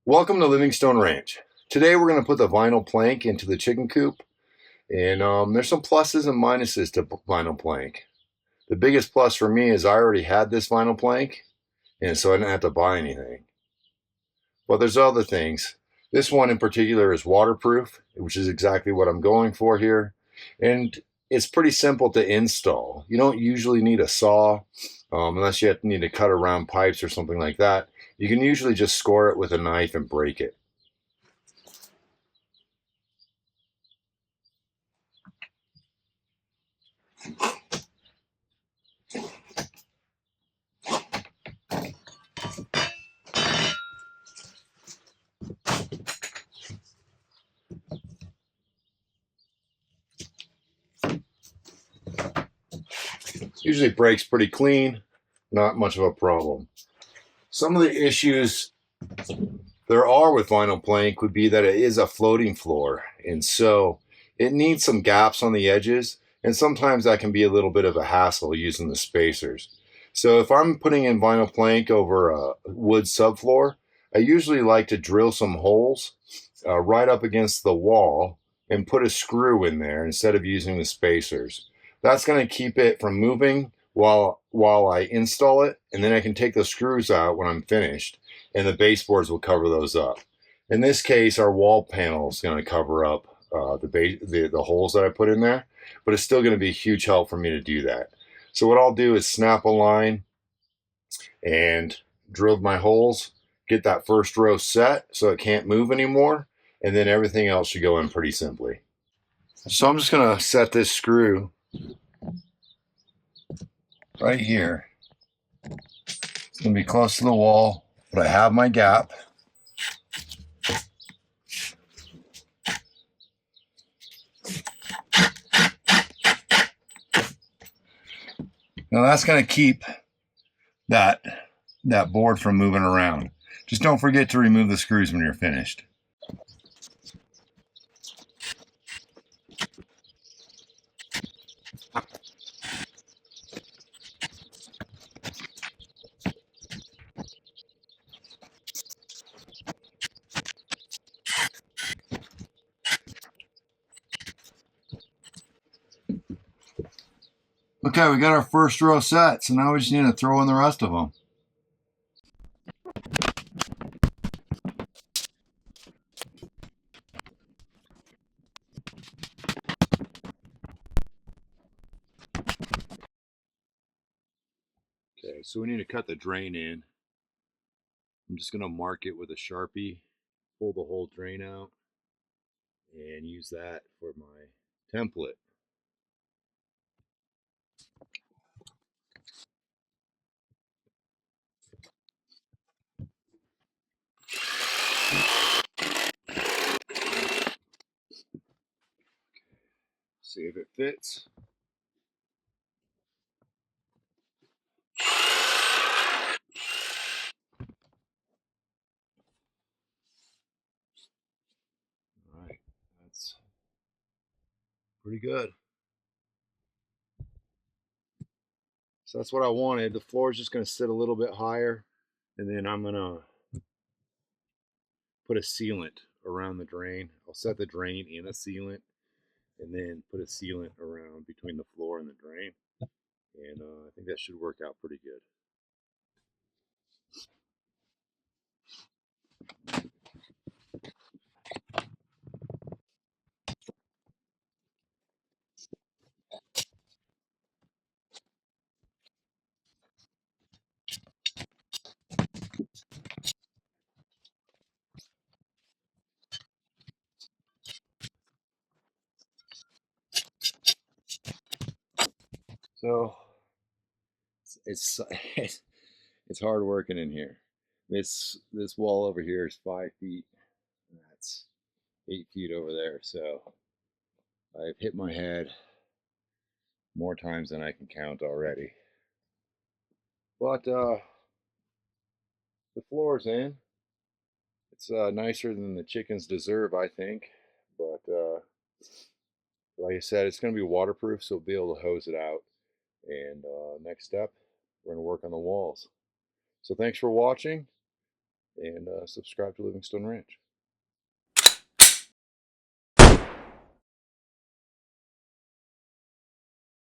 Welcome to Livingstone Ranch. Today we're going to put the vinyl plank into the chicken coop, and there's some pluses and minuses to vinyl plank. The biggest plus for me is I already had this vinyl plank, and so I didn't have to buy anything. But there's other things. This one in particular is waterproof, which is exactly what I'm going for here, and it's pretty simple to install. You don't usually need a saw, unless you need to cut around pipes or something like that. You can usually just score it with a knife and break it. Usually breaks pretty clean, not much of a problem. Some of the issues there are with vinyl plank would be that it is a floating floor, and so it needs some gaps on the edges, and sometimes that can be a little bit of a hassle using the spacers. So if I'm putting in vinyl plank over a wood subfloor, I usually like to drill some holes right up against the wall and put a screw in there instead of using the spacers. That's going to keep it from moving while I install it, and then I can take those screws out when I'm finished, and the baseboards will cover those up. In this case, our wall panel is going to cover up the holes that I put in there, but it's still going to be a huge help for me to do that. So what I'll do is snap a line and drill my holes, get that first row set so it can't move anymore, and then everything else should go in pretty simply. So I'm just going to set this screw right here. It's going to be close to the wall, but I have my gap. Now that's going to keep that board from moving around. Just don't forget to remove the screws when you're finished. Okay, we got our first row set, so now we just need to throw in the rest of them. Okay, so we need to cut the drain in. I'm just going to mark it with a Sharpie, pull the whole drain out, and use that for my template. See if it fits. All right, that's pretty good. So that's what I wanted. The floor is just going to sit a little bit higher, and then I'm going to put a sealant around the drain. I'll set the drain in a sealant, and then put a sealant around between the floor and the drain. And I think that should work out pretty good. So it's it's hard working in here. This wall over here is 5 feet. And that's 8 feet over there. So I've hit my head more times than I can count already. But the floor's in. It's nicer than the chickens deserve, I think. But like I said, it's going to be waterproof, so we'll be able to hose it out. And next step, we're going to work on the walls. So thanks for watching. and subscribe to Livingstone Ranch.